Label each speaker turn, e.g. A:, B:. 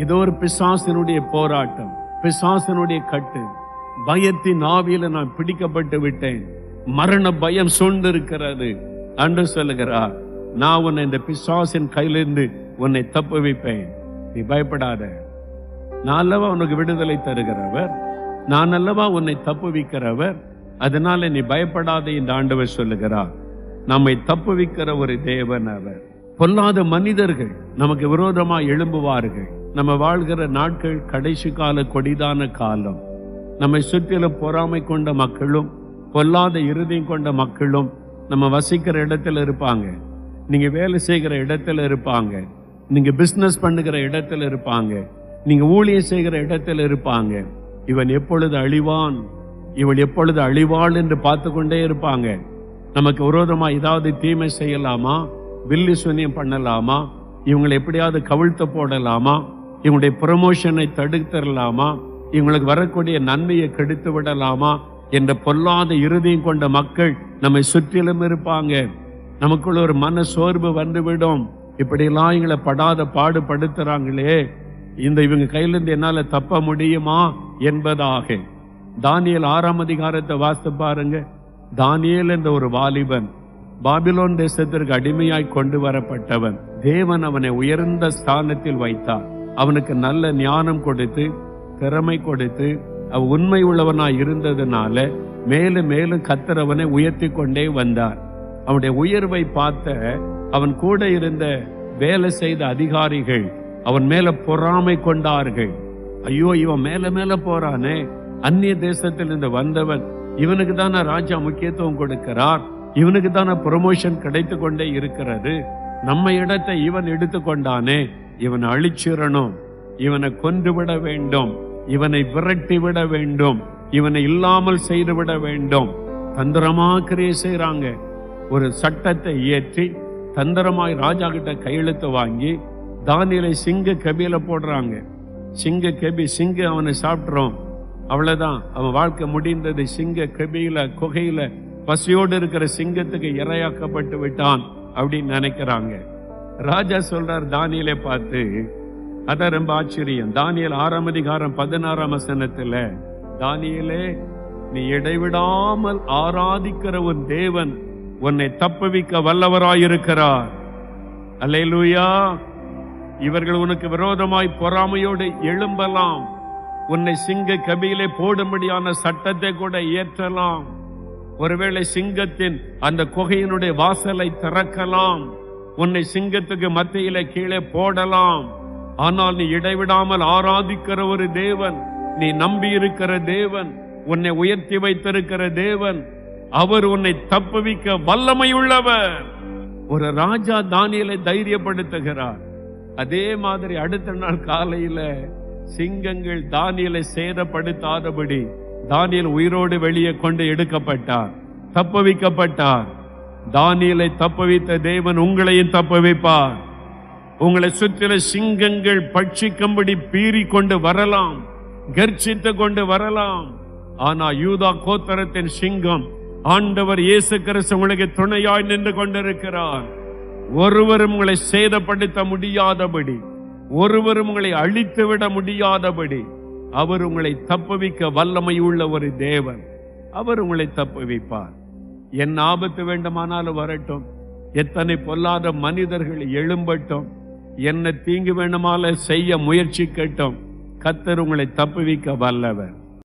A: ஏதோ ஒரு பிசாசினுடைய போராட்டம், பிசாசினுடைய கட்டு, பயத்தின் ஆவியில நான் பிடிக்கப்பட்டு விட்டேன், மரண பயம் சூழ்ந்து இருக்கிறது என்று சொல்லுகிறார். நான் உன்னை இந்த பிசாசின் கையிலிருந்து உன்னை தப்புவிப்பேன், நீ பயப்படாத. நான் அல்லவா உனக்கு விடுதலை தருகிறவர், நான் அல்லவா உன்னை தப்புவிக்கிறவர், அதனால நீ பயப்படாதே என்று ஆண்டவர் சொல்லுகிறார். நம்மை தப்புவிக்கிற ஒரு தேவன் அவர். பொல்லாத மனிதர்கள் நமக்கு விரோதமாக எழும்புவார்கள். நம்ம வாழ்கிற நாட்கள் கடைசி கால கொடிதான காலம். நம்மை சுற்றிலும் பொறாமை கொண்ட மக்களும் பொல்லாத இருதயம் கொண்ட மக்களும் நம்ம வசிக்கிற இடத்துல இருப்பாங்க, நீங்க வேலை செய்கிற இடத்துல இருப்பாங்க, நீங்க பிசினஸ் பண்ணுகிற இடத்துல இருப்பாங்க, நீங்க ஊழியம் செய்கிற இடத்துல இருப்பாங்க. இவன் எப்பொழுது அழிவான், இவள் எப்பொழுது அழிவாள் என்று பார்த்து கொண்டே இருப்பாங்க. நமக்கு விரோதமா ஏதாவது தீமை செய்யலாமா, வில்லி சூனியம் பண்ணலாமா, இவங்களை எப்படியாவது கவிழ்த்து போடலாமா, இவங்களுடைய ப்ரமோஷனை தடுத்துடலாமா, இவங்களுக்கு வரக்கூடிய நன்மையை கெடுத்து விடலாமா என்ற பொல்லாத இருதயம் கொண்ட மக்கள் நம்மை சுற்றிலும் இருப்பாங்க. நமக்குள்ள ஒரு மன சோர்வு வந்துவிடும். இப்படியெல்லாம் எங்களை படாத பாடுபடுத்துறாங்களே, இவங்க கையிலிருந்து என்னால தப்ப முடியுமா என்பதாக. தானியேல் 6ஆம் அதிகாரத்தை வாசித்து பாருங்க. தானியேல் என்ற ஒரு வாலிபன் பாபிலோன் தேசத்திற்கு அடிமையாய் கொண்டு வரப்பட்டவன். தேவன் அவனை உயர்ந்த ஸ்தானத்தில் வைத்தார். அவனுக்கு நல்ல ஞானம் கொடுத்து திறமை கொடுத்து அவன் உண்மை உள்ளவனாய் இருந்ததுனால மேலும் மேலும் கர்த்தர் அவனை உயர்த்தி கொண்டே வந்தார். அவனுடைய உயர்வை பார்த்த அவன் கூட இருந்த வேலை செய்த அதிகாரிகள் அவன் மேல பொறாமை கொண்டார்கள். ஐயோ, இவன் மேல மேல போறானே, அந்நிய தேசத்திலிருந்து வந்தவன், இவனுக்கு தானே ராஜா முக்கியத்துவம் கொடுக்கிறார், இவனுக்கு தானே ப்ரமோஷன் கிடைத்து கொண்டே இருக்கிறது, நம்ம இடத்தை இவன் எடுத்துக்கொண்டானே, இவனை அழிச்சிடணும், இவனை கொன்றுவிட வேண்டும், இவனை விரட்டி விட வேண்டும், இவனை இல்லாமல் செய்துவிட வேண்டும். தந்திரமா கிரியை செய்யறாங்க. ஒரு சட்டத்தை இயற்றி தந்திரமாய் ராஜா கிட்ட கையெழுத்து வாங்கி தானியேலை சிங்க கபியில போடுறாங்க. சிங்க கபி, சிங்க அவனை சாப்பிட்றோம், அவ்வளவுதான், அவன் வாழ்க்கை முடிந்தது. சிங்க கபியில குகையில பசியோடு இருக்கிற சிங்கத்துக்கு இரையாக்கப்பட்டு விட்டான் அப்படின்னு நினைக்கிறாங்க. ராஜா சொல்றார் தானியேலை பார்த்து, அதான் ரொம்ப ஆச்சரியம். தானியேல் 6ஆம் அதிகாரம் 16ஆம் வசனத்துல, தானியேலே, நீ இடைவிடாமல் ஆராதிக்கிற உன் தேவன் உன்னை தப்புவிக்க வல்லவராயிருக்கிறார். அல்லேலூயா. இவர்கள் உனக்கு விரோதமாய் பொறாமையோடு எழும்பலாம், உன்னை சிங்க கபியிலே போடும்படியான சட்டத்தை கூட இயற்றலாம், ஒருவேளை சிங்கத்தின் அந்த குகையினுடைய வாசலை திறக்கலாம், உன்னை சிங்கத்துக்கு மத்தியிலே கீழே போடலாம். ஆனால் நீ இடைவிடாமல் ஆராதிக்கிற ஒரு தேவன், நீ நம்பி இருக்கிற தேவன், உன்னை உயர்த்தி வைத்திருக்கிற தேவன், அவர் உன்னை தப்புவிக்க வல்லமை உள்ளவர். ஒரு ராஜா தானியேலை தைரியப்படுத்துகிறார். அதே மாதிரி அடுத்த நாள் காலையில சிங்கங்கள் தானியேலை சேதப்படுத்தாதபடி தானியேல் உயிரோடு வெளியே கொண்டு எடுக்கப்பட்டார், தப்புவிக்கப்பட்டார். தானியேலை தப்புவித்த தேவன் உங்களையும் தப்புவிப்பார். உங்களை சுற்றில சிங்கங்கள் பட்சிக்கும்படி பீறி கொண்டு வரலாம், கர்ஜித்து கொண்டு வரலாம். ஆனா யூதா கோத்திரத்தின் சிங்கம் ஆண்டவர் இயேசு கிறிஸ்து உங்களுக்கு துணையாய் நின்று கொண்டிருக்கிறார். ஒருவரும் உங்களை சேதப்படுத்த முடியாதபடி, ஒருவரும் உங்களை அழித்து விட முடியாதபடி அவர் உங்களை தப்புவிக்க வல்லமை உள்ள ஒரு தேவன். அவர் உங்களை தப்புவிப்பார். என் ஆபத்து வேண்டுமானாலும் வரட்டும், எத்தனை பொல்லாத மனிதர்கள் எழும்பட்டும், என்ன தீங்கு வேண்டுமானாலும் செய்ய முயற்சிக்கட்டும், கர்த்தர் உங்களை தப்புவிக்க வல்லவர்.